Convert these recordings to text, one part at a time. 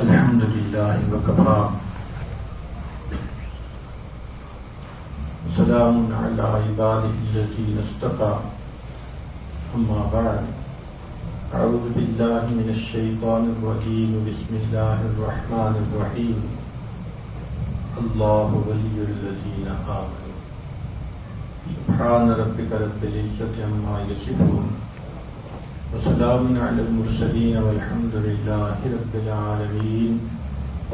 الحمد لله وكفى سلام على عباده الذين اصطفى أما بعد أعوذ بالله من الشيطان الرجيم بسم الله الرحمن الرحيم الله ولي الذين آمنوا سبحان ربك رب العزة عما يصفون وسلام على المرسلين والحمد لله رب العالمين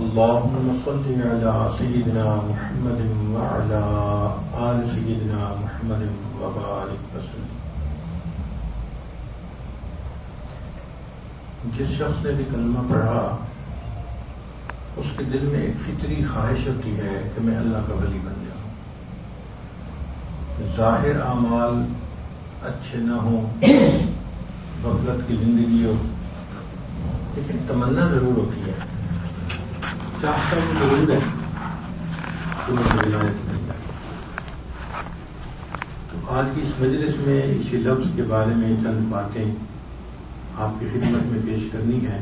اللهم صل على سيدنا محمد وعلى آل سيدنا محمد وبارك وسلم. جس شخص نے بھی کلمہ پڑھا اس کے دل میں ایک فطری خواہش ہوتی ہے کہ میں اللہ کا ولی بن جاؤں. ظاہر اعمال اچھے نہ ہوں، غفلت کی زندگی ہو، لیکن تمنا ضرور ہوتی ہے، چاہتا ہوں ضرور ہے کہ مجھے ولایت مل جائے. تو آج کی اس مجلس میں اسی لفظ کے بارے میں چند باتیں آپ کی خدمت میں پیش کرنی ہے.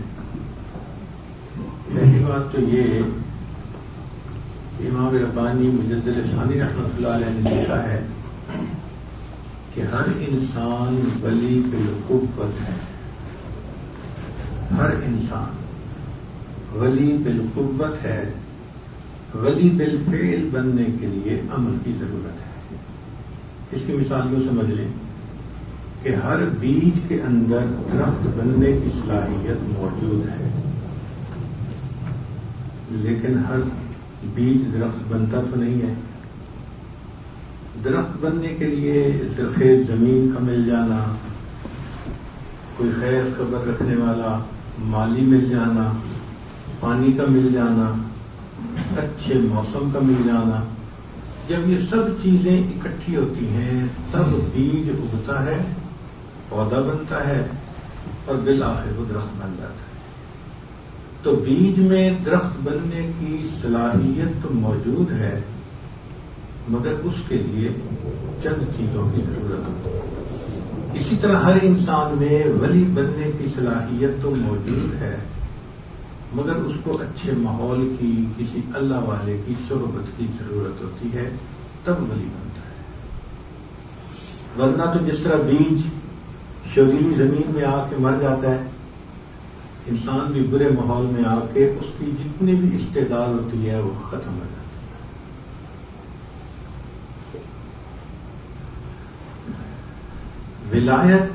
پہلی بات تو یہ کہ امام ربانی مجدد ثانی رحمۃ اللہ علیہ نے لکھا ہے کہ ہر انسان ولی بالقوت ہے. ہر انسان ولی بالقوت ہے. ولی بالفعل بننے کے لیے عمل کی ضرورت ہے. اس کی مثال یوں سمجھ لیں کہ ہر بیج کے اندر درخت بننے کی صلاحیت موجود ہے، لیکن ہر بیج درخت بنتا تو نہیں ہے. درخت بننے کے لیے زرخیز زمین کا مل جانا، کوئی خیر خبر رکھنے والا مالی مل جانا، پانی کا مل جانا، اچھے موسم کا مل جانا، جب یہ سب چیزیں اکٹھی ہوتی ہیں تب بیج اگتا ہے، پودا بنتا ہے اور بالآخر وہ درخت بن جاتا ہے. تو بیج میں درخت بننے کی صلاحیت تو موجود ہے، مگر اس کے لیے چند چیزوں کی ضرورت ہوتی ہے. اسی طرح ہر انسان میں ولی بننے کی صلاحیت تو موجود ہے، مگر اس کو اچھے ماحول کی، کسی اللہ والے کی صحبت کی ضرورت ہوتی ہے، تب ولی بنتا ہے. ورنہ تو جس طرح بیج شریلی زمین میں آ کے مر جاتا ہے، انسان بھی برے ماحول میں آ کے اس کی جتنی بھی استعداد ہوتی ہے وہ ختم ہو جاتی ہے. ولایت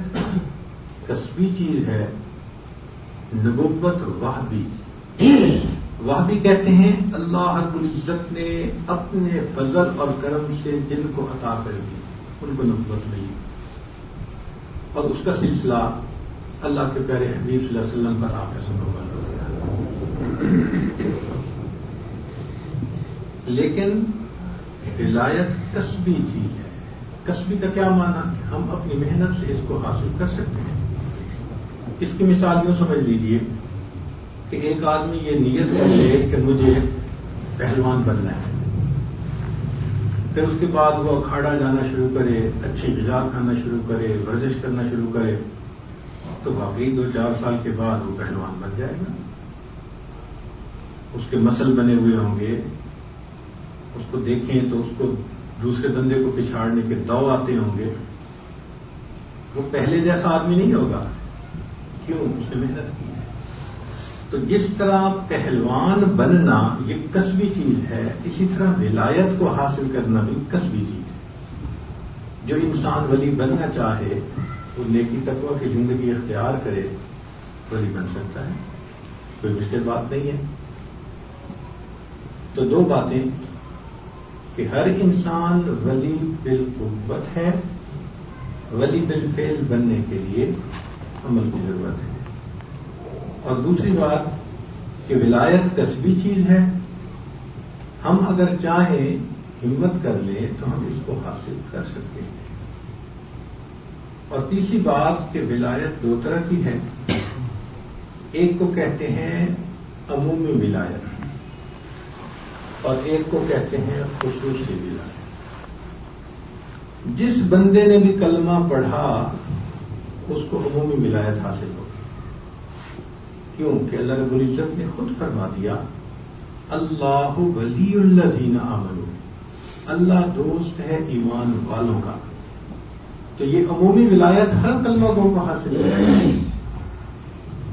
کسبی چیز ہے، نبوت وحبی. وحبی کہتے ہیں اللہ رب العزت نے اپنے فضل اور کرم سے جن کو عطا کر دی ان کو نبوت ملی، اور اس کا سلسلہ اللہ کے پیارے حبیب صلی اللہ علیہ وسلم پر آ کر مکمل ہو گیا. لیکن ولایت کسبی چیز ہے. کسبی کا کیا معنی کہ ہم اپنی محنت سے اس کو حاصل کر سکتے ہیں. اس کی مثال یوں سمجھ لیجیے کہ ایک آدمی یہ نیت کر لے کہ مجھے پہلوان بننا ہے، پھر اس کے بعد وہ اکھاڑا جانا شروع کرے، اچھی غذا کھانا شروع کرے، ورزش کرنا شروع کرے، تو واقعی 2-4 سال کے بعد وہ پہلوان بن جائے گا. اس کے مسل بنے ہوئے ہوں گے، اس کو دیکھیں تو اس کو دوسرے بندے کو پچھاڑنے کے دو آتے ہوں گے. وہ پہلے جیسا آدمی نہیں ہوگا. کیوں؟ اس نے محنت کی ہے. تو جس طرح پہلوان بننا یہ کسبی چیز ہے، اسی طرح ولایت کو حاصل کرنا بھی کسبی چیز ہے. جو انسان ولی بننا چاہے وہ نیکی تقوی کی زندگی اختیار کرے، ولی بن سکتا ہے، کوئی مشکل بات نہیں ہے. تو 2 باتیں کہ ہر انسان ولی بالقوت ہے، ولی بالفعل بننے کے لیے عمل کی ضرورت ہے. اور دوسری بات کہ ولایت کسبی چیز ہے، ہم اگر چاہیں ہمت کر لیں تو ہم اس کو حاصل کر سکتے ہیں. اور تیسری بات کہ ولایت 2 طرح کی ہے. ایک کو کہتے ہیں عمومی ولایت اور ایک کو کہتے ہیں خصوصی ولایت. جس بندے نے بھی کلمہ پڑھا اس کو عمومی ولایت حاصل ہوگی، کیوں کہ اللہ رب العزت نے خود فرما دیا اللہ ولی الذین آمنوا، اللہ دوست ہے ایمان والوں کا. تو یہ عمومی ولایت ہر کلمہ گو کو حاصل ہے،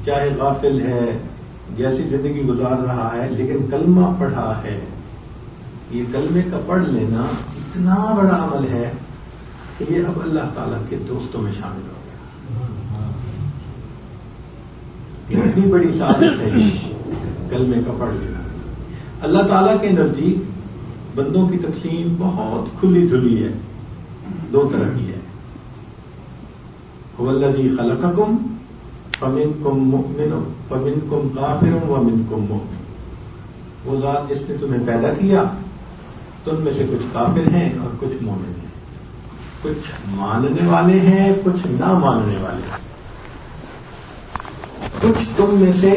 چاہے غافل ہے، جیسی زندگی گزار رہا ہے لیکن کلمہ پڑھا ہے. یہ کلمے کا پڑھ لینا اتنا بڑا عمل ہے کہ یہ اب اللہ تعالیٰ کے دوستوں میں شامل ہو گیا. اتنی بڑی سعادت ہے یہ کلمے کا پڑھ لینا. اللہ تعالیٰ کے نزدیک بندوں کی تقسیم بہت کھلی دھلی ہے، دو طرح کی ہے. هو الذی خلقکم فمنکم مؤمن فمنکم کافر ومنکم مؤمن. وہ ذات جس نے تمہیں پیدا کیا، تم میں سے کچھ کافر ہیں اور کچھ مومن ہیں، کچھ ماننے والے ہیں کچھ نہ ماننے والے ہیں، کچھ تم میں سے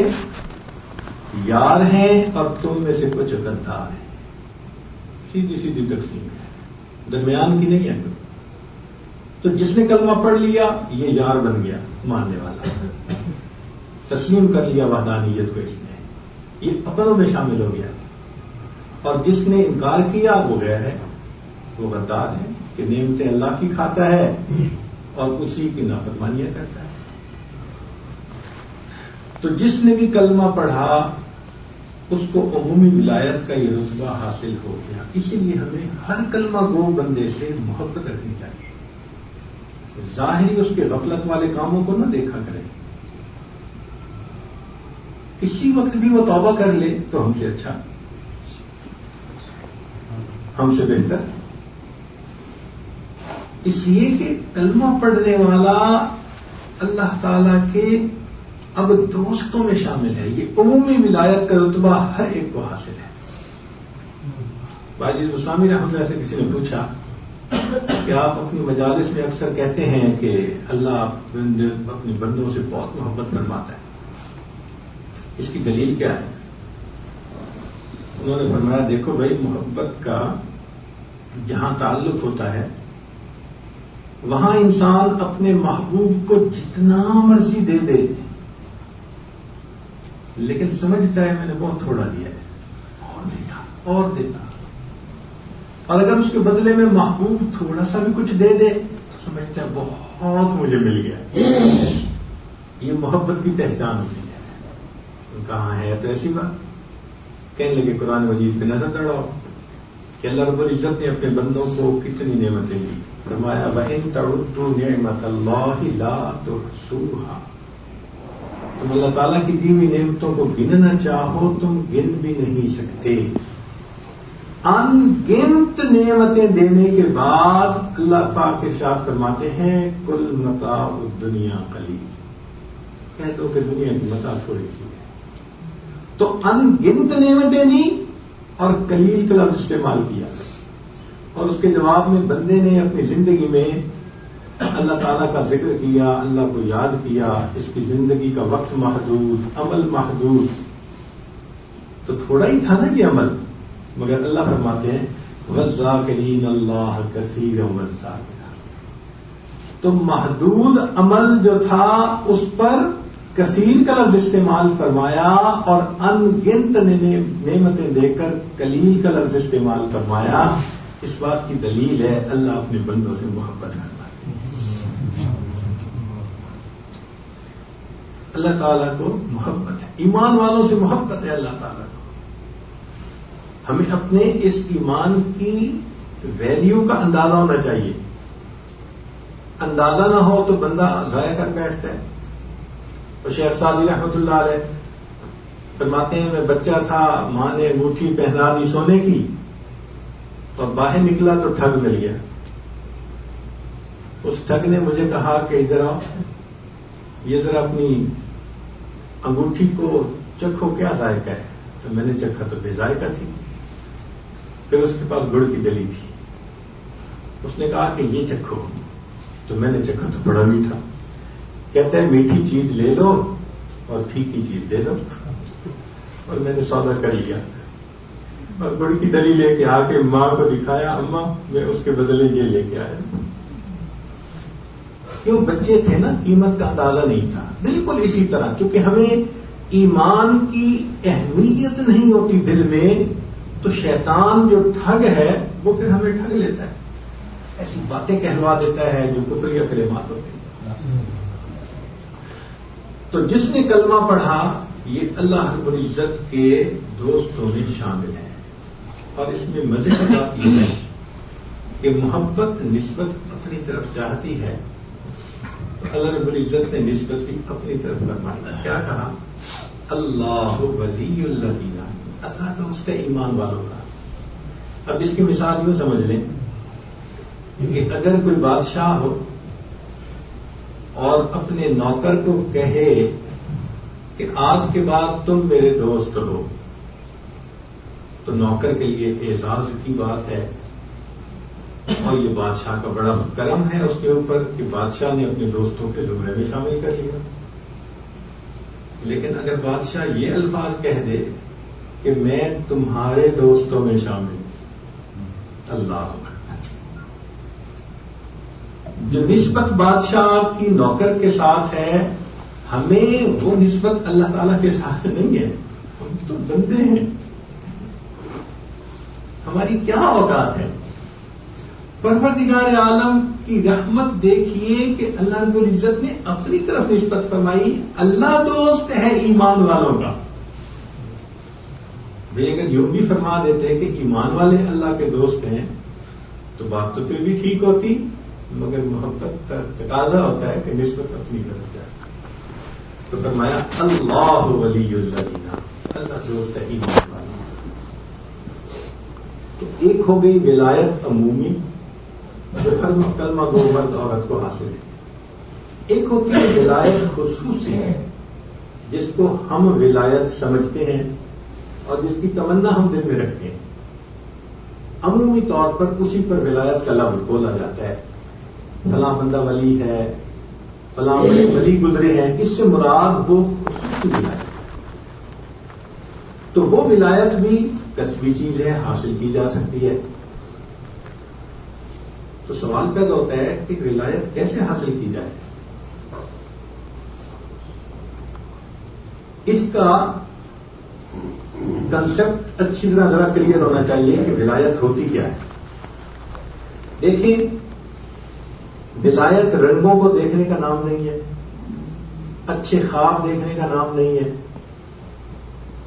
یار ہیں اور تم میں سے کچھ غدار ہیں. سیدھی سیدھی تقسیم ہے، درمیان کی نہیں ہے. تو جس نے کلمہ پڑھ لیا یہ یار بن گیا، ماننے والا، تسلیم کر لیا وحدانیت کو، اس نے یہ اپنوں میں شامل ہو گیا. اور جس نے انکار کیا وہ غیر ہے، وہ غدار ہے کہ نعمتیں اللہ کی کھاتا ہے اور اسی کی نافرمانیاں کرتا ہے. تو جس نے بھی کلمہ پڑھا اس کو عمومی ولایت کا یہ رتبہ حاصل ہو گیا. اسی لیے ہمیں ہر کلمہ گو بندے سے محبت رکھنی چاہیے. ظاہری اس کے غفلت والے کاموں کو نہ دیکھا کریں. کسی وقت بھی وہ توبہ کر لے تو ہم سے اچھا، ہم سے بہتر. اس لیے کہ کلمہ پڑھنے والا اللہ تعالی کے اب دوستوں میں شامل ہے. یہ عمومی ولایت کا رتبہ ہر ایک کو حاصل ہے. باجی مستعمیر رحمۃ اللہ سے کسی نے پوچھا کہ آپ اپنی مجالس میں اکثر کہتے ہیں کہ اللہ اپنے بندوں سے بہت محبت فرماتا ہے، اس کی دلیل کیا ہے؟ انہوں نے فرمایا دیکھو بھائی، محبت کا جہاں تعلق ہوتا ہے وہاں انسان اپنے محبوب کو جتنا مرضی دے دے لیکن سمجھتا ہے میں نے بہت تھوڑا دیا ہے، اور دیتا اور دیتا. اور اگر اس کے بدلے میں محبوب تھوڑا سا بھی کچھ دے دے تو سمجھتا ہے بہت مجھے مل گیا. یہ محبت کی پہچان ہوتی ہے. کہاں ہے تو ایسی بات کہنے لگے قرآن مجید پہ نظر دوڑاؤ کہ اللہ رب العزت نے اپنے بندوں کو کتنی نعمتیں دی. فرمایا وَإِن تَعُدُّوا نِعْمَةَ اللَّهِ لَا تُحْصُوهَا. تم اللہ تعالیٰ کی دی ہوئی نعمتوں کو گننا چاہو تم گن بھی نہیں سکتے. ان گنت نعمتیں دینے کے بعد اللہ پاک ارشاد فرماتے ہیں کل متاع الدنیا قلیل. کہہ دو کہ دنیا کی متاع تھوڑی سی ہے. تو ان گنت نعمتیں دی اور قلیل کا لفظ استعمال کیا. اور اس کے جواب میں بندے نے اپنی زندگی میں اللہ تعالیٰ کا ذکر کیا، اللہ کو یاد کیا. اس کی زندگی کا وقت محدود، عمل محدود، تو تھوڑا ہی تھا نا یہ عمل. مگر اللہ فرماتے ہیں وَالذَّاكِرِينَ اللَّهَ كَثِيرًا وَالذَّاكِرَاتِ. تو محدود عمل جو تھا اس پر کثیر کا لفظ استعمال فرمایا اور ان گنت نعمتیں دے کر قلیل کا لفظ استعمال فرمایا. اس بات کی دلیل ہے اللہ اپنے بندوں سے محبت کرتا ہے. اللہ تعالیٰ کو محبت ہے، ایمان والوں سے محبت ہے اللہ تعالیٰ کو. ہمیں اپنے اس ایمان کی ویلیو کا اندازہ ہونا چاہیے. اندازہ نہ ہو تو بندہ ضائع کر بیٹھتا ہے. تو شیخ سعدی رحمۃ اللہ علیہ فرماتے ہیں میں بچہ تھا، ماں نے انگوٹھی پہنا دی سونے کی، اور باہر نکلا تو ٹھگ مل گیا. اس ٹھگ نے مجھے کہا کہ ادھر آؤ، یہ ذرا اپنی انگوٹھی کو چکھو کیا ذائقہ ہے. تو میں نے چکھا تو بے ذائقہ تھی. پھر اس کے پاس گڑ کی ڈلی تھی، اس نے کہا کہ یہ چکھو. تو میں نے چکھا تو بڑا میٹھا. کہتا ہے میٹھی چیز لے لو اور پھیکی چیز دے دو. اور میں نے سودا کر لیا اور گڑ کی ڈلی لے کے آ کے ماں کو دکھایا، اماں میں اس کے بدلے یہ لے کے آیا. کیوں؟ بچے تھے نا، قیمت کا اندازہ نہیں تھا. بالکل اسی طرح کیونکہ ہمیں ایمان کی اہمیت نہیں ہوتی دل میں تو شیطان جو ٹھگ ہے وہ پھر ہمیں ٹھگ لیتا ہے، ایسی باتیں کہلوا دیتا ہے جو کفریہ کلمات ہوتے ہیں۔ تو جس نے کلمہ پڑھا یہ اللہ رب العزت کے دوستوں میں شامل ہے، اور اس میں مزے کی بات یہ ہے کہ محبت نسبت اپنی طرف چاہتی ہے، تو اللہ رب العزت نے نسبت بھی اپنی طرف فرمائی۔ کیا کہا؟ اللہ ولی الذین، اللہ دوست ہے ایمان والوں کا۔ اب اس کی مثال یوں سمجھ لیں کہ اگر کوئی بادشاہ ہو اور اپنے نوکر کو کہے کہ آج کے بعد تم میرے دوست ہو، تو نوکر کے لیے اعزاز کی بات ہے، اور یہ بادشاہ کا بڑا کرم ہے اس کے اوپر کہ بادشاہ نے اپنے دوستوں کے زمرے میں شامل کر لیا۔ لیکن اگر بادشاہ یہ الفاظ کہہ دے کہ میں تمہارے دوستوں میں شامل ہوں، اللہ، جو نسبت بادشاہ کی نوکر کے ساتھ ہے ہمیں وہ نسبت اللہ تعالیٰ کے ساتھ نہیں ہے، ہم تو بندے ہیں، ہماری کیا اوقات ہے؟ پروردگار عالم کی رحمت دیکھیے کہ اللہ رب العزت نے اپنی طرف نسبت فرمائی، اللہ دوست ہے ایمان والوں کا۔ بھئی اگر یوں بھی فرما دیتے کہ ایمان والے اللہ کے دوست ہیں تو بات تو پھر بھی ٹھیک ہوتی، مگر محبت تقاضا ہوتا ہے کہ نسبت اپنی طرف جائے، تو فرمایا اللہ ولی الذین، اللہ دوست ہے ایمان والوں۔ تو ایک ہو گئی ولایت عمومی جو ہر کلمہ گو مرد عورت کو حاصل ہے، ایک ہوتی ہے ولایت خصوصی جس کو ہم ولایت سمجھتے ہیں اور جس کی تمنا ہم دل میں رکھتے ہیں۔ عمومی طور پر اسی پر ولایت کا لفظ بولا جاتا ہے، فلاں بندہ ولی ہے، فلاں ولی گزرے ہیں، اس سے مراد وہ خصوصی ولایت ہے۔ تو وہ ولایت بھی کسبی چیز ہے، حاصل کی جا سکتی ہے۔ تو سوال پیدا ہوتا ہے کہ ولایت کیسے حاصل کی جائے؟ اس کا کنسپٹ اچھی طرح ذرا کلیئر ہونا چاہیے کہ ولایت ہوتی کیا ہے۔ دیکھیں، ولایت رنگوں کو دیکھنے کا نام نہیں ہے، اچھے خواب دیکھنے کا نام نہیں ہے،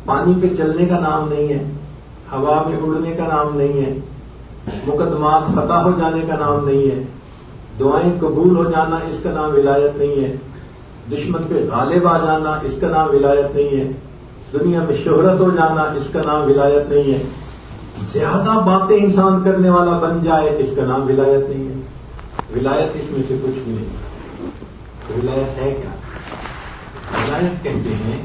پانی پہ چلنے کا نام نہیں ہے، ہوا میں اڑنے کا نام نہیں ہے، مقدمات فتح ہو جانے کا نام نہیں ہے، دعائیں قبول ہو جانا اس کا نام ولایت نہیں ہے، دشمن پہ غالب آ جانا اس کا نام ولایت نہیں ہے، دنیا میں شہرت ہو جانا اس کا نام ولایت نہیں ہے، زیادہ باتیں انسان کرنے والا بن جائے اس کا نام ولایت نہیں ہے۔ ولایت اس میں سے کچھ بھی نہیں۔ تو ولایت ہے کیا؟ ولایت کہتے ہیں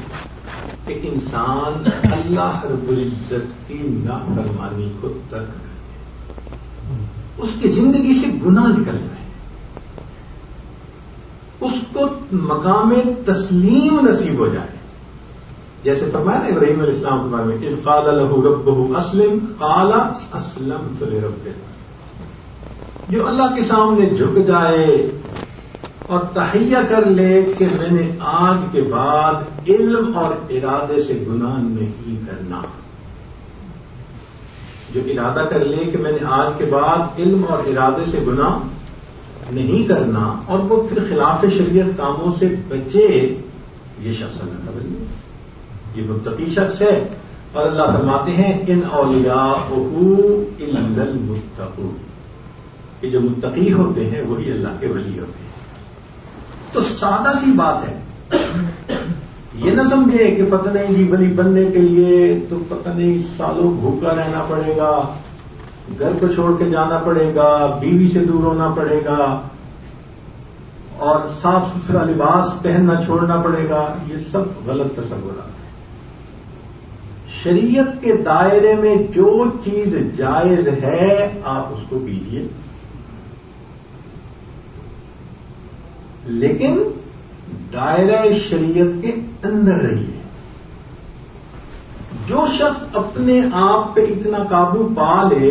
کہ انسان اللہ رب العزت کی نافرمانی کو ترک کرے، اس کی زندگی سے گناہ نکل جائے، اس کو مقام تسلیم نصیب ہو جائے۔ جیسے فرمایا نا ابراہیم علیہ السلام کے بارے میں، اذ قال له ربه اسلم قال اسلمت لرب العالمین، جو اللہ کے سامنے جھک جائے اور تحیہ کر لے کہ میں نے آج کے بعد علم اور ارادے سے گناہ نہیں کرنا، جو ارادہ کر لے کہ میں نے آج کے بعد علم اور ارادے سے گناہ نہیں کرنا، اور وہ پھر خلاف شریعت کاموں سے بچے، یہ شخص اللہ کا ولی ہے، یہ متقی شخص ہے۔ اور اللہ فرماتے ہیں ان اولیاءہ الا المتقون، کہ جو متقی ہوتے ہیں وہی اللہ کے ولی ہوتے ہیں۔ تو سادہ سی بات ہے، یہ نہ سمجھے کہ پتہ نہیں جی ولی بننے کے لیے تو پتہ نہیں سالوں بھوکا رہنا پڑے گا، گھر کو چھوڑ کے جانا پڑے گا، بیوی سے دور ہونا پڑے گا، اور صاف ستھرا لباس پہننا چھوڑنا پڑے گا۔ یہ سب غلط تصورات ہیں۔ شریعت کے دائرے میں جو چیز جائز ہے آپ اس کو کیجیے، لیکن دائرہ شریعت کے اندر رہیے۔ جو شخص اپنے آپ پہ اتنا قابو پا لے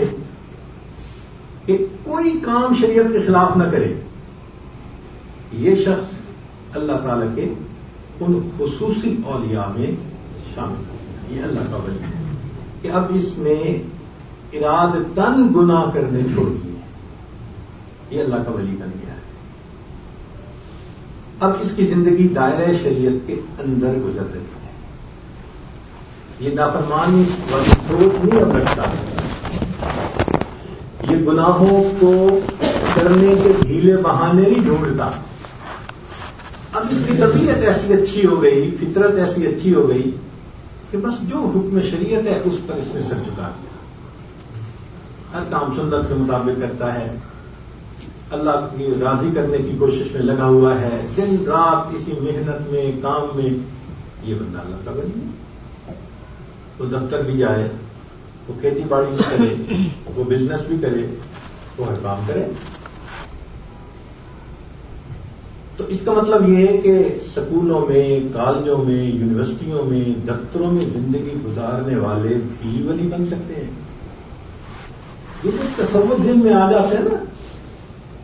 کہ کوئی کام شریعت کے خلاف نہ کرے، یہ شخص اللہ تعالی کے ان خصوصی اولیاء میں شامل ہو. یہ اللہ کا ولی ہے کہ اب اس نے ارادتاً گناہ کرنے چھوڑ دیے. یہ اللہ کا ولی بن گیا ہے. اب اس کی زندگی دائرہ شریعت کے اندر گزر رہی ہے. یہ نافرمانی والی سوچ نہیں اب رکھتا. یہ گناہوں کو کرنے کے ڈھیلے بہانے نہیں ڈھونڈتا. اب اس کی طبیعت ایسی اچھی ہو گئی, فطرت ایسی اچھی ہو گئی کہ بس جو حکم شریعت ہے اس پر اس نے سر جھکا دیا. ہر کام سنت کے مطابق کرتا ہے, اللہ کی راضی کرنے کی کوشش میں لگا ہوا ہے, دن رات اسی محنت میں کام میں. یہ بندہ اللہ کا ولی ہے. وہ دفتر بھی جائے, وہ کھیتی باڑی بھی کرے, وہ بزنس بھی کرے, وہ ہر کام کرے. تو اس کا مطلب یہ ہے کہ سکولوں میں, کالجوں میں, یونیورسٹیوں میں, دفتروں میں زندگی گزارنے والے بھی ولی بن سکتے ہیں. یہ جو تصور ذہن میں آ جاتے ہیں نا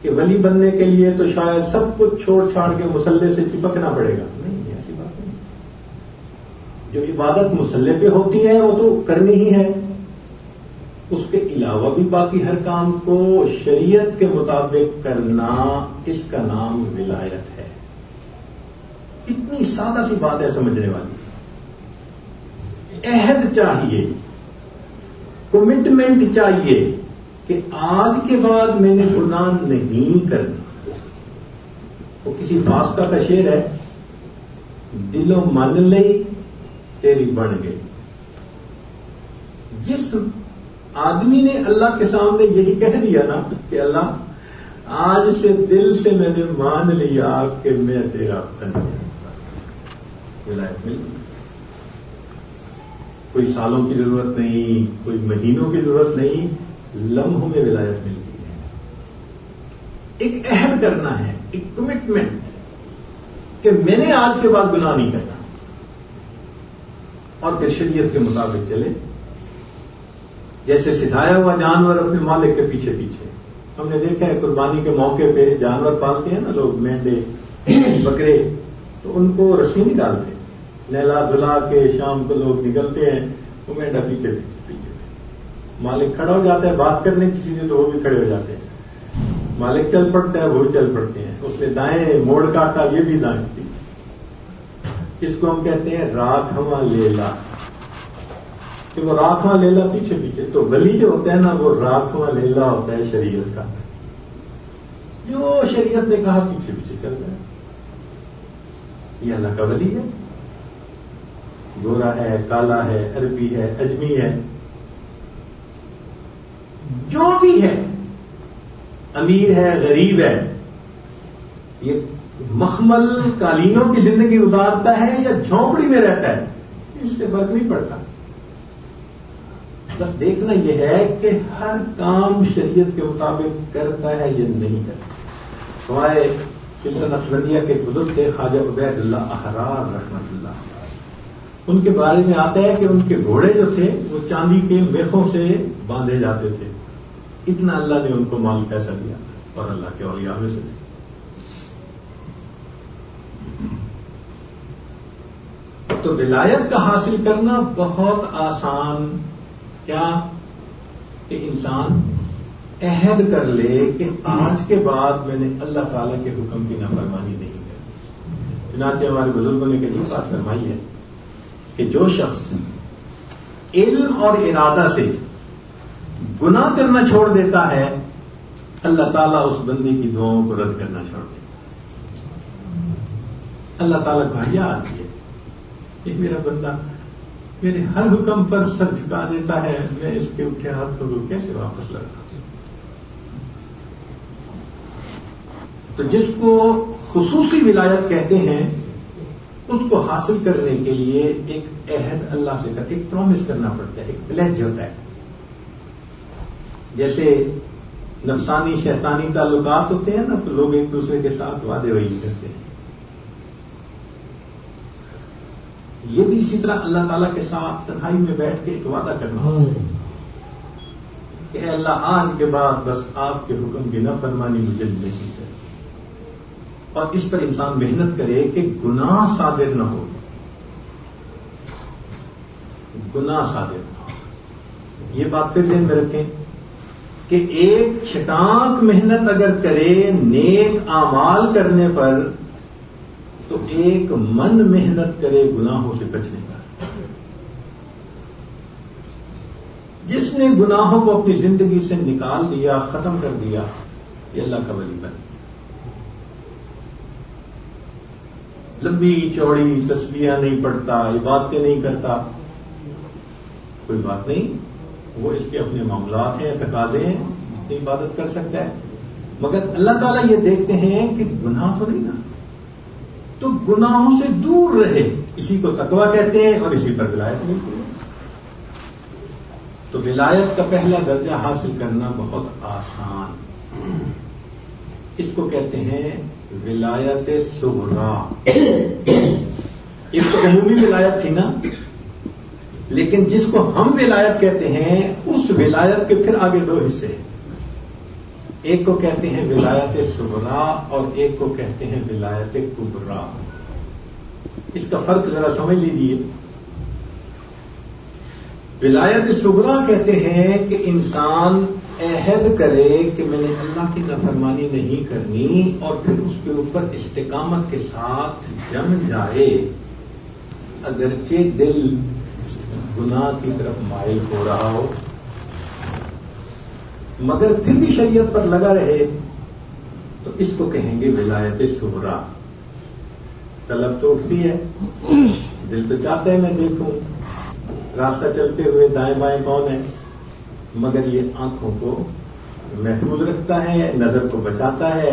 کہ ولی بننے کے لیے تو شاید سب کچھ چھوڑ چھاڑ کے مصلے سے چپکنا پڑے گا. نہیں, ایسی بات نہیں. جو عبادت مصلے پہ ہوتی ہے وہ تو کرنی ہی ہے. اس کے علاوہ بھی باقی ہر کام کو شریعت کے مطابق کرنا, اس کا نام ولایت ہے. اتنی سادہ سی بات ہے سمجھنے والی. عہد چاہیے, کمٹمنٹ چاہیے کہ آج کے بعد میں نے گناہ نہیں کرنا. وہ کسی فاسقہ کا شعر ہے, دلوں من لئی تیری بن گئی. جس آدمی نے اللہ کے سامنے یہی کہہ دیا نا کہ اللہ آج سے دل سے میں نے مان لیا کہ میں تیرا بن گیا, ولایت مل گئی. کوئی سالوں کی ضرورت نہیں, کوئی مہینوں کی ضرورت نہیں, لمحوں میں ولایت مل گئی ہے. ایک عہد کرنا ہے, ایک کمٹمنٹ کہ میں نے آج کے بعد گناہ نہیں کرنا, اور پھر شریعت کے مطابق چلے. جیسے سکھایا ہوا جانور اپنے مالک کے پیچھے پیچھے. ہم نے دیکھا ہے قربانی کے موقع پہ جانور پالتے ہیں نا لوگ, مینڈے, بکرے, تو ان کو رسی نہیں ڈالتے. نہلا دھلا کے شام کو لوگ نکلتے ہیں, وہ مینڈا پیچھے پیچھے پیچھے. مالک کھڑا ہو جاتا ہے بات کرنے کسی سے تو وہ بھی کھڑے ہو جاتے ہیں. مالک چل پڑتا ہے, وہ بھی چل پڑتے ہیں. اس نے دائیں موڑ کاٹا, یہ بھی دائیں پیچھے. اس کو ہم کہتے ہیں راکھواں لیلا, کہ وہ راکھواں لیلا پیچھے پیچھے. تو ولی جو ہوتا ہے نا وہ راکھواں لیلا ہوتا ہے شریعت کا, جو شریعت نے کہا پیچھے پیچھے چل رہا ہے. یہ اللہ کا ولی ہے. گورا ہے, کالا ہے, عربی ہے, اجمی ہے, جو بھی ہے, امیر ہے, غریب ہے, یہ مخمل قالینوں کی زندگی گزارتا ہے یا جھونپڑی میں رہتا ہے, اس سے فرق نہیں پڑتا. بس دیکھنا یہ ہے کہ ہر کام شریعت کے مطابق کرتا ہے یا نہیں کرتا. سوائے سلسلہ نقشبندیہ کے بزرگ تھے خواجہ عبید اللہ احرار رحمۃ اللہ, ان کے بارے میں آتا ہے کہ ان کے گھوڑے جو تھے وہ چاندی کے میخوں سے باندھے جاتے تھے. اتنا اللہ نے ان کو مال پیسہ دیا, اور اللہ کے اولیاء میں سے تھے. تو ولایت کا حاصل کرنا بہت آسان. کیا کہ انسان عہد کر لے کہ آج کے بعد میں نے اللہ تعالیٰ کے حکم کی نافرمانی نہیں کرنی. چنانچہ ہمارے بزرگوں نے کہیں بات فرمائی ہے کہ جو شخص علم اور ارادہ سے گناہ کرنا چھوڑ دیتا ہے, اللہ تعالیٰ اس بندے کی دعاؤں کو رد کرنا چھوڑ دیتا ہے. اللہ تعالیٰ کو حیا آتی ہے کہ میرا بندہ میرے ہر حکم پر سر جھکا دیتا ہے, میں اس کے اٹھے ہاتھوں کو کیسے واپس لڑتا. تو جس کو خصوصی ولایت کہتے ہیں اس کو حاصل کرنے کے لیے ایک عہد اللہ سے کرتے, ایک پرومس کرنا پڑتا ہے, ایک پلیج ہوتا ہے. جیسے نفسانی شیطانی تعلقات ہوتے ہیں نا, تو لوگ ایک دوسرے کے ساتھ وعدے وہی کرتے ہیں. یہ بھی اسی طرح اللہ تعالیٰ کے ساتھ تنہائی میں بیٹھ کے ایک وعدہ کرنا کہ اے اللہ آج کے بعد بس آپ کے حکم کی نافرمانی مجھے نہیں کرے. اور اس پر انسان محنت کرے کہ گناہ صادر نہ ہو، گناہ صادر نہ ہو۔ یہ بات پھر ذہن میں رکھیں کہ ایک چھٹانک محنت اگر کرے نیک اعمال کرنے پر تو ایک من محنت کرے گناہوں سے بچنے کا۔ جس نے گناہوں کو اپنی زندگی سے نکال دیا، ختم کر دیا، یہ اللہ کا ولی بن۔ لمبی چوڑی تسبیحیں نہیں پڑھتا، عبادتیں نہیں کرتا، کوئی بات نہیں، وہ اس کے اپنے معاملات ہیں، تقاضے ہیں، اتنی عبادت کر سکتا ہے، مگر اللہ تعالیٰ یہ دیکھتے ہیں کہ گناہ تو نہیں نا، تو گناہوں سے دور رہے، اسی کو تقویٰ کہتے ہیں اور اسی پر ولایت ملتی ہے۔ تو ولایت کا پہلا درجہ حاصل کرنا بہت آسان، اس کو کہتے ہیں ولایت صغریٰ۔ ایک تو عمومی ولایت تھی نا، لیکن جس کو ہم ولایت کہتے ہیں اس ولایت کے پھر آگے دو حصے ہیں، ایک کو کہتے ہیں ولایت صغریٰ اور ایک کو کہتے ہیں ولایت کبریٰ۔ اس کا فرق ذرا سمجھ لیجیے۔ ولایت صغریٰ کہتے ہیں کہ انسان عہد کرے کہ میں نے اللہ کی نافرمانی نہیں کرنی اور پھر اس کے اوپر استقامت کے ساتھ جم جائے، اگرچہ دل گناہ کی طرف مائل ہو رہا ہو مگر پھر بھی شریعت پر لگا رہے، تو اس کو کہیں گے ولایت صغریٰ۔ طلب تو اٹھتی ہے، دل تو چاہتا ہے میں دیکھوں راستہ چلتے ہوئے دائیں بائیں کون ہے، مگر یہ آنکھوں کو محفوظ رکھتا ہے، نظر کو بچاتا ہے۔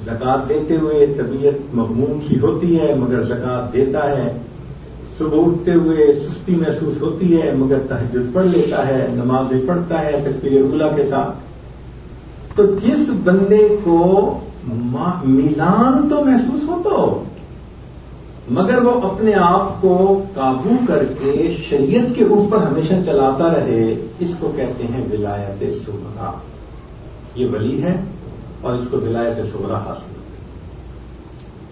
زکوٰۃ دیتے ہوئے طبیعت مغموم سی ہوتی ہے مگر زکوٰۃ دیتا ہے، صبح اٹھتے ہوئے سستی محسوس ہوتی ہے مگر تہجد پڑھ لیتا ہے، نمازیں پڑھتا ہے تکبیر اولیٰ کے ساتھ۔ تو جس بندے کو میلان تو محسوس ہوتا ہو مگر وہ اپنے آپ کو قابو کر کے شریعت کے اوپر ہمیشہ چلاتا رہے، اس کو کہتے ہیں ولایت صغریٰ۔ یہ ولی ہے اور اس کو ولایت صغریٰ حاصل ہے۔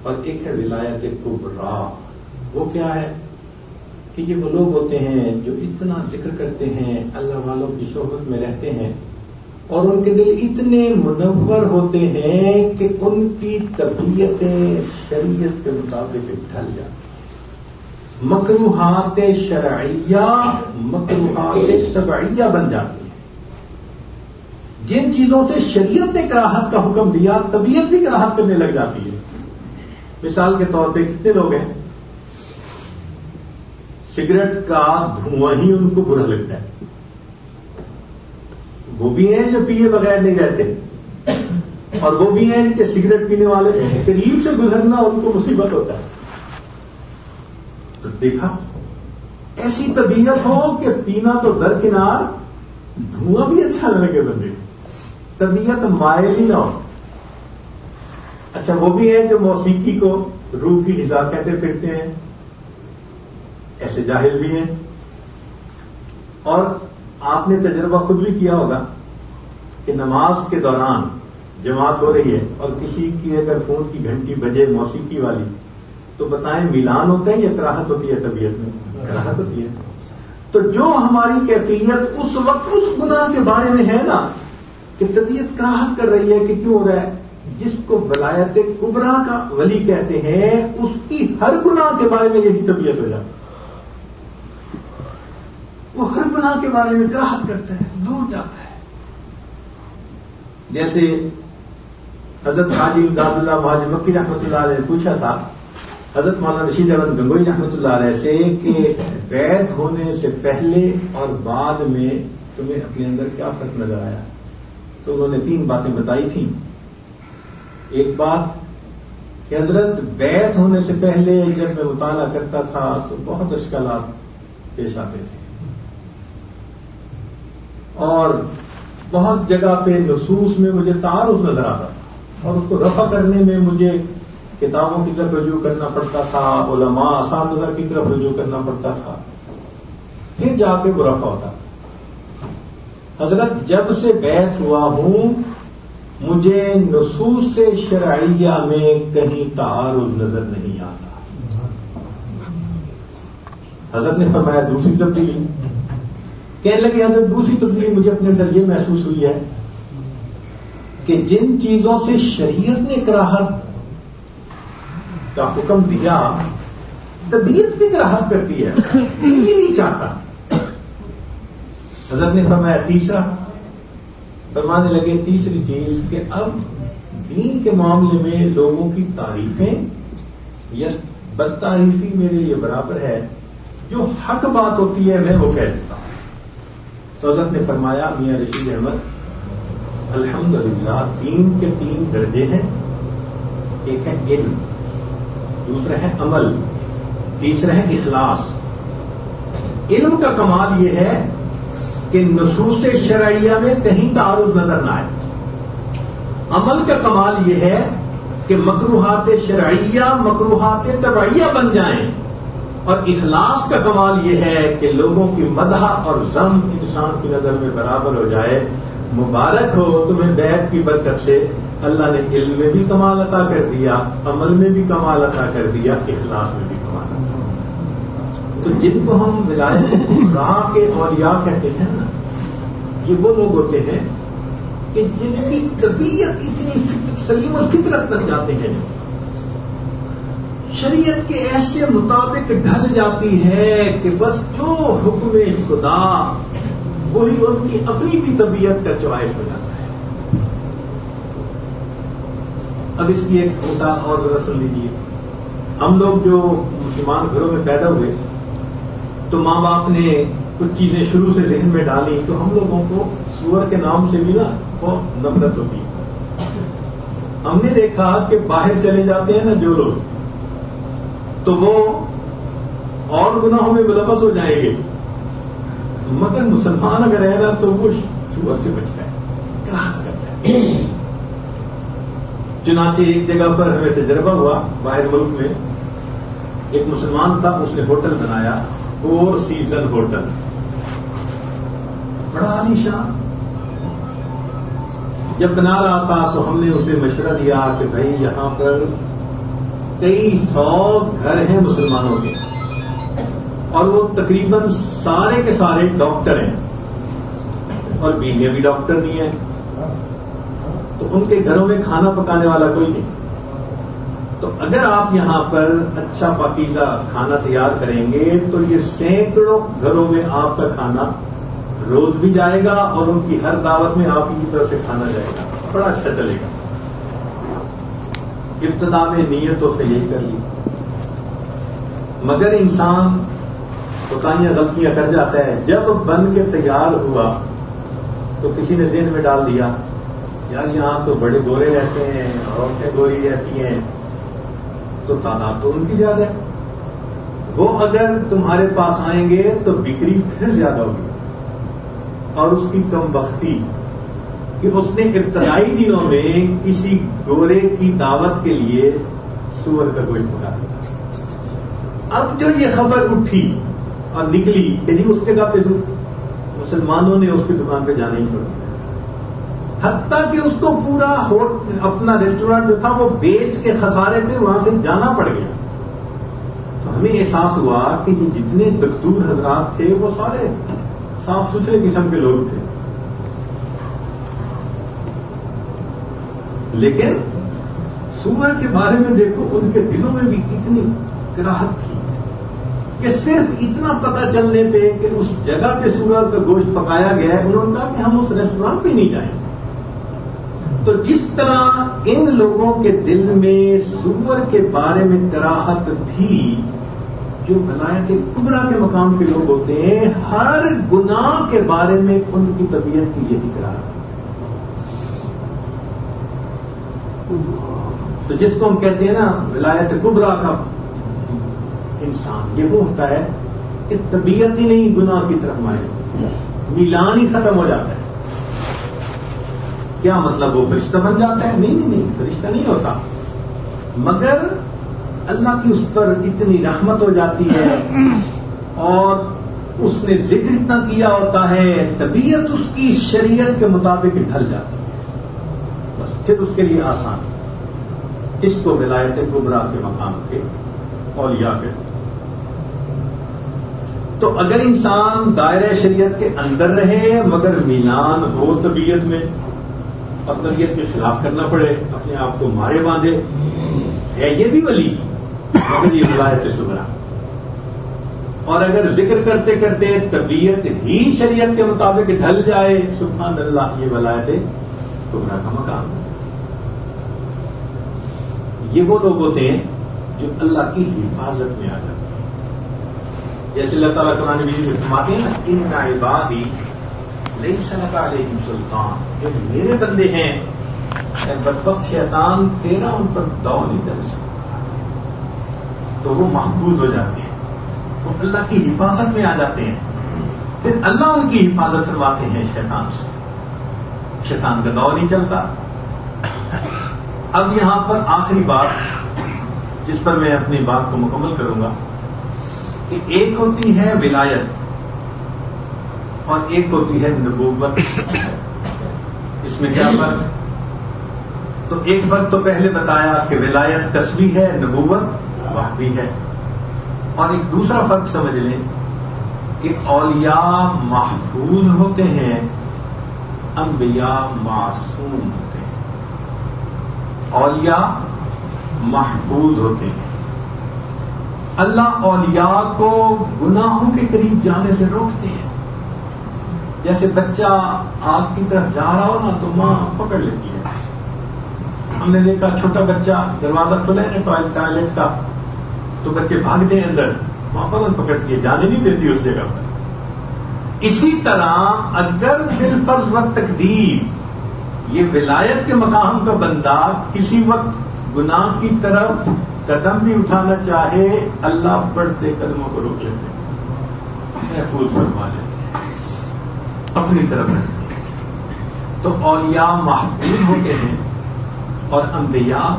اور ایک ہے ولایت کبریٰ۔ وہ کیا ہے کہ یہ وہ لوگ ہوتے ہیں جو اتنا ذکر کرتے ہیں، اللہ والوں کی صحبت میں رہتے ہیں اور ان کے دل اتنے منور ہوتے ہیں کہ ان کی طبیعتیں شریعت کے مطابق ڈھل جاتی ہیں، مکروہات شرعیہ مکروہات سبعیہ بن جاتی ہیں۔ جن چیزوں سے شریعت نے کراہت کا حکم دیا طبیعت بھی کراہت کرنے لگ جاتی ہے۔ مثال کے طور پہ کتنے لوگ ہیں سگریٹ کا دھواں ہی ان کو برا لگتا ہے، وہ بھی ہیں جو پیے بغیر نہیں رہتے اور وہ بھی ہیں کہ سگریٹ پینے والے قریب سے گزرنا ان کو مصیبت ہوتا ہے۔ تو دیکھا ایسی طبیعت ہو کہ پینا تو درکنار، دھواں بھی اچھا نہ لگے بندے، طبیعت مائل ہی نہ ہو۔ اچھا وہ بھی ہیں جو موسیقی کو روح کی غذا کہتے پھرتے ہیں، ایسے جاہل بھی ہیں۔ اور آپ نے تجربہ خود بھی کیا ہوگا کہ نماز کے دوران جماعت ہو رہی ہے اور کسی کی اگر فون کی گھنٹی بجے موسیقی والی تو بتائیں میلان ہوتا ہے یا کراہت ہوتی ہے؟ طبیعت میں کراہت ہوتی ہے۔ تو جو ہماری کیفیت اس وقت اس گناہ کے بارے میں ہے نا کہ طبیعت کراہت کر رہی ہے کہ کیوں ہو رہا ہے، جس کو ولایت کبریٰ کا ولی کہتے ہیں اس کی ہر گناہ کے بارے میں یہی طبیعت ہو جاتی ہے، وہ ہر گناہ کے بارے میں کراہت کرتا ہے، دور جاتا ہے۔ جیسے حضرت حاجی امداد اللہ مہاجر مکی رحمۃ اللہ علیہ نے پوچھا تھا حضرت مولانا رشید احمد گنگوئی رحمۃ اللہ علیہ سے کہ بیعت ہونے سے پہلے اور بعد میں تمہیں اپنے اندر کیا فرق نظر آیا؟ تو انہوں نے 3 باتیں بتائی تھیں۔ ایک بات کہ حضرت بیعت ہونے سے پہلے جب میں مطالعہ کرتا تھا تو بہت اشکالات پیش آتے تھے اور بہت جگہ پہ نصوص میں مجھے تعارض نظر آتا تھا اور اس کو رفع کرنے میں مجھے کتابوں کی طرف رجوع کرنا پڑتا تھا، علماء اساتذہ کی طرف رجوع کرنا پڑتا تھا، پھر جا کے وہ رفع ہوتا تھا۔ حضرت جب سے بیعت ہوا ہوں مجھے نصوص شرعیہ میں کہیں تعارض نظر نہیں آتا. حضرت نے فرمایا دوسری تبدیلی. کہنے لگے حضرت دوسری تبدیلی مجھے اپنے اندر یہ محسوس ہوئی ہے کہ جن چیزوں سے شریعت نے کراہت کا حکم دیا طبیعت بھی کراہت کرتی ہے, یہ نہیں چاہتا. حضرت نے فرمایا تیسرا, فرمانے لگے تیسری چیز کہ اب دین کے معاملے میں لوگوں کی تعریفیں یا بد تعریفی میرے لیے برابر ہے, جو حق بات ہوتی ہے میں وہ کہہ دیتا ہوں. تو حضرت نے فرمایا میاں رشید احمد الحمدللہ دین کے 3 درجے ہیں, ایک ہے علم, دوسرا ہے عمل, تیسرا ہے اخلاص. علم کا کمال یہ ہے کہ نصوص شرعیہ میں کہیں تعارض نظر نہ آئے. عمل کا کمال یہ ہے کہ مکروہات شرعیہ مکروہات تبعیہ بن جائیں. اور اخلاص کا کمال یہ ہے کہ لوگوں کی مدح اور ذم انسان کی نظر میں برابر ہو جائے. مبارک ہو تمہیں بیعت کی برکت سے اللہ نے علم میں بھی کمال عطا کر دیا, عمل میں بھی کمال عطا کر دیا, اخلاص میں بھی کمال عطا. تو جن کو ہم ولایت کبریٰ کے اولیاء کہتے ہیں نا, یہ وہ لوگ ہوتے ہیں کہ جن کی طبیعت اتنی سلیم اور فطرت بن جاتے ہیں, شریعت کے ایسے مطابق ڈھل جاتی ہے کہ بس جو حکم خدا وہی ان کی اپنی بھی طبیعت کا چوائس ہو جاتا ہے. اب اس کی ایک مثال اور ذرا سن لیجیے. ہم لوگ جو مسلمان گھروں میں پیدا ہوئے تو ماں باپ نے کچھ چیزیں شروع سے ذہن میں ڈالی تو ہم لوگوں کو سور کے نام سے بھی نا بہت نفرت ہوتی. ہم نے دیکھا کہ باہر چلے جاتے ہیں نا جو لوگ, تو وہ اور گناہوں میں ملوث ہو جائیں گے, مگر مسلمان اگر ہے نا تو وہ سور سے بچتا ہے, کراہت کرتا ہے. چنانچہ ایک جگہ پر ہمیں تجربہ ہوا باہر ملک میں, ایک مسلمان تھا, اس نے ہوٹل بنایا, 4 سیزن ہوٹل, بڑا عالیشان. جب بنا رہا تھا تو ہم نے اسے مشورہ دیا کہ بھائی یہاں پر کئی 100 گھر ہیں مسلمانوں کے, اور وہ تقریباً سارے کے سارے ڈاکٹر ہیں, اور بیویاں بھی ڈاکٹر نہیں ہیں, تو ان کے گھروں میں کھانا پکانے والا کوئی نہیں. تو اگر آپ یہاں پر اچھا پاکیزہ کھانا تیار کریں گے تو یہ سینکڑوں گھروں میں آپ کا کھانا روز بھی جائے گا, اور ان کی ہر دعوت میں آپ ہی کی طرف سے کھانا جائے گا, بڑا اچھا چلے گا. ابتدا میں نیتوں سے یہی کر لی, مگر انسان کوتاہیاں غلطیاں کر جاتا ہے. جب بن کے تیار ہوا تو کسی نے ذہن میں ڈال دیا یار یہاں تو بڑے گورے رہتے ہیں, عورتیں گوری رہتی ہیں, تو تعداد تو ان کی زیادہ ہے, وہ اگر تمہارے پاس آئیں گے تو بکری پھر زیادہ ہوگی. اور اس کی کم بختی کہ اس نے ابتدائی دنوں میں کسی گورے کی دعوت کے لیے سور کا گوشت پکا دیا. اب جو یہ خبر اٹھی اور نکلی کہ اس جگہ پہ مسلمانوں نے اس کی دکان پہ جانا ہی چھوڑ دیا, حتیٰ کہ اس کو پورا اپنا ریسٹورینٹ جو تھا وہ بیچ کے خسارے پہ وہاں سے جانا پڑ گیا. تو ہمیں احساس ہوا کہ یہ جتنے دکتور حضرات تھے وہ سارے صاف ستھرے قسم کے لوگ تھے, لیکن سور کے بارے میں دیکھو ان کے دلوں میں بھی اتنی کراہت تھی کہ صرف اتنا پتہ چلنے پہ کہ اس جگہ پہ سور کا گوشت پکایا گیا ہے, انہوں نے کہا کہ ہم اس ریسٹورینٹ پہ نہیں جائیں. تو جس طرح ان لوگوں کے دل میں سور کے بارے میں کراہت تھی, جو ولایت کبریٰ کے مقام کے لوگ ہوتے ہیں, ہر گناہ کے بارے میں ان کی طبیعت کی یہی کراہت. تو جس کو ہم کہتے ہیں نا ولایت کبریٰ کا انسان, یہ وہ ہوتا ہے کہ طبیعت ہی نہیں گناہ کی طرف مائل, میلان ہی ختم ہو جاتا ہے. کیا مطلب وہ فرشتہ بن جاتا ہے؟ نہیں, فرشتہ نہیں ہوتا, مگر اللہ کی اس پر اتنی رحمت ہو جاتی ہے اور اس نے ذکر اتنا کیا ہوتا ہے, طبیعت اس کی شریعت کے مطابق ڈھل جاتی ہے. بس پھر اس کے لیے آسان. اس کو ولایت کبریٰ کے مقام کے اولیاء کہتے ہیں. تو اگر انسان دائرہ شریعت کے اندر رہے مگر میلان ہو طبیعت میں اور طبیعت کے خلاف کرنا پڑے، اپنے آپ کو مارے باندھے، ہے یہ بھی ولی مگر یہ ولایت صغریٰ. اور اگر ذکر کرتے کرتے طبیعت ہی شریعت کے مطابق ڈھل جائے، سبحان اللہ، یہ ولایت کبریٰ کا مقام ہے. یہ وہ لوگ ہوتے ہیں جو اللہ کی حفاظت میں آ جاتے ہیں. جیسے اللہ تعالیٰ قرآن مجید میں فرماتے ہیں نا، ان عبادی لیس لک علیہم سلطان، یہ میرے بندے ہیں، اے بدبخت شیطان تیرا ان پر داؤ نہیں کر سکتا. تو وہ محفوظ ہو جاتے ہیں، وہ اللہ کی حفاظت میں آ جاتے ہیں. پھر اللہ ان کی حفاظت کرواتے ہیں شیطان سے، شیطان کا داؤ نہیں چلتا. اب یہاں پر آخری بات جس پر میں اپنی بات کو مکمل کروں گا کہ ایک ہوتی ہے ولایت اور ایک ہوتی ہے نبوت. اس میں کیا فرق؟ تو ایک فرق تو پہلے بتایا کہ ولایت کسبی ہے، نبوت وحی ہے. اور ایک دوسرا فرق سمجھ لیں کہ اولیاء محفوظ ہوتے ہیں، انبیاء معصوم ہوتے ہیں. اولیاء محفوظ ہوتے ہیں. اللہ اولیاء کو گناہوں کے قریب جانے سے روکتے ہیں. جیسے بچہ آگ کی طرف جا رہا ہو نا تو ماں پکڑ لیتی ہے. ہم نے دیکھا چھوٹا بچہ دروازہ کھلا ہے نا ٹوائلٹ کا تو بچے بھاگتے ہیں اندر، ماں فوراً پکڑتی ہے، جانے نہیں دیتی اس جگہ پر. اسی طرح اگر بالفرض و تقدیر یہ ولایت کے مقام کا بندہ کسی وقت گناہ کی طرف قدم بھی اٹھانا چاہے، اللہ بڑھتے قدموں کو روک لیتے ہیں، محفوظ فرما لیتے ہیں، اپنی طرف رکھتے ہیں. تو اولیاء محفوظ ہوتے ہیں اور انبیاء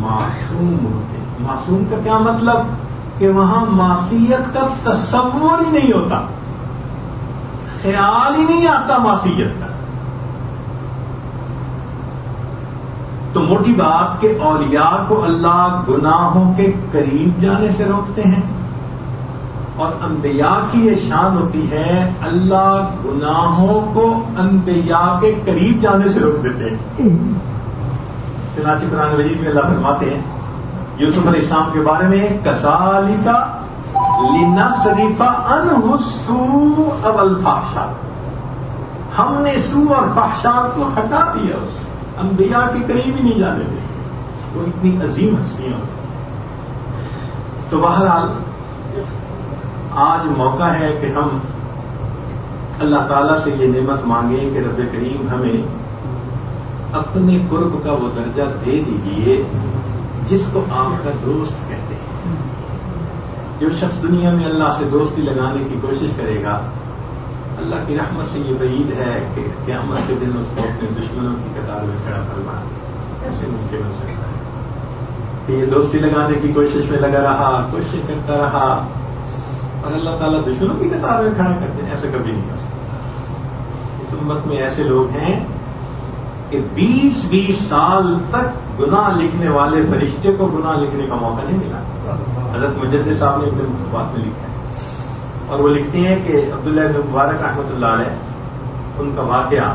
معصوم ہوتے ہیں. معصوم کا کیا مطلب؟ کہ وہاں معصیت کا تصور ہی نہیں ہوتا، خیال ہی نہیں آتا معصیت کا. تو موٹی بات کہ اولیاء کو اللہ گناہوں کے قریب جانے سے روکتے ہیں، اور انبیاء کی یہ شان ہوتی ہے اللہ گناہوں کو انبیاء کے قریب جانے سے روک دیتے ہیں. چنانچہ قرآن مجید میں اللہ فرماتے ہیں یوسف علیہ السلام کے بارے میں، کذالک لنصرف عنہ السوء والفحشاء، ہم نے سوء اور فحشاء کو ہٹا دیا، اس انبیاء کے قریب ہی نہیں جانے دیں. وہ اتنی عظیم ہستیاں ہوتی ہیں. تو بہرحال آج موقع ہے کہ ہم اللہ تعالیٰ سے یہ نعمت مانگیں کہ رب کریم ہمیں اپنے قرب کا وہ درجہ دے دیجیے جس کو آپ کا دوست کہتے ہیں. جو شخص دنیا میں اللہ سے دوستی لگانے کی کوشش کرے گا، اللہ کی رحمت سے یہ بعید ہے کہ قیامت کے دن اس کو اپنے دشمنوں کی قطار میں کھڑا کرنا کیسے ممکن ہو سکتا ہے کہ یہ دوستی لگانے کی کوشش میں لگا رہا، کوشش کرتا رہا اور اللہ تعالیٰ دشمنوں کی قطار میں کھڑا کرتے ہیں؟ ایسا کبھی نہیں ہو سکتا. اس امت میں ایسے لوگ ہیں کہ 20-20 سال تک گناہ لکھنے والے فرشتے کو گناہ لکھنے کا موقع نہیں ملا. حضرت مجدد صاحب نے اپنے مکتوبات میں لکھا ہے، اور وہ لکھتے ہیں کہ عبداللہ بن مبارک رحمۃ اللہ علیہ ان کا واقعہ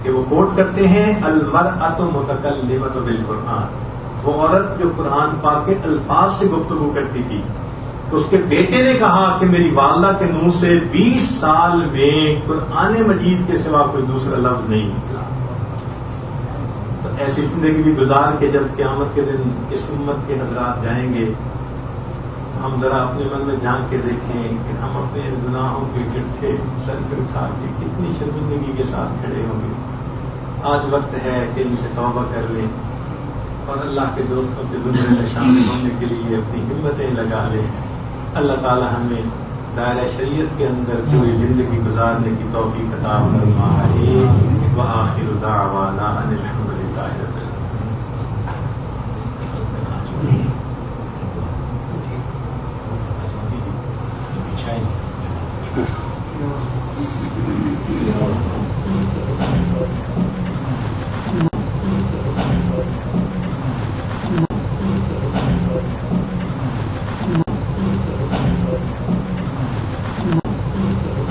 کہ وہ کوٹ کرتے ہیں، المرأۃ متکلمۃ بالقرآن، وہ عورت جو قرآن پاک کے الفاظ سے گفتگو کرتی تھی، اس کے بیٹے نے کہا کہ میری والدہ کے منہ سے 20 سال میں قرآن مجید کے سوا کوئی دوسرا لفظ نہیں نکلا. تو ایسی زندگی بھی گزار کے جب قیامت کے دن اس امت کے حضرات جائیں گے، ہم ذرا اپنے من میں جھانک کے دیکھیں کہ ہم اپنے گناہوں کے گٹھے سر پہ اٹھا کے کتنی شرمندگی کے ساتھ کھڑے ہوں گے. آج وقت ہے کہ ان سے توبہ کر لیں اور اللہ کے دوستوں کے زمرے میں شامل ہونے کے لیے اپنی ہمتیں لگا لیں. اللہ تعالی ہمیں دائرہ شریعت کے اندر پوری زندگی گزارنے کی توفیق عطا فرمائے. وآخر دعوانا ان الحمد للہ رب العالمین.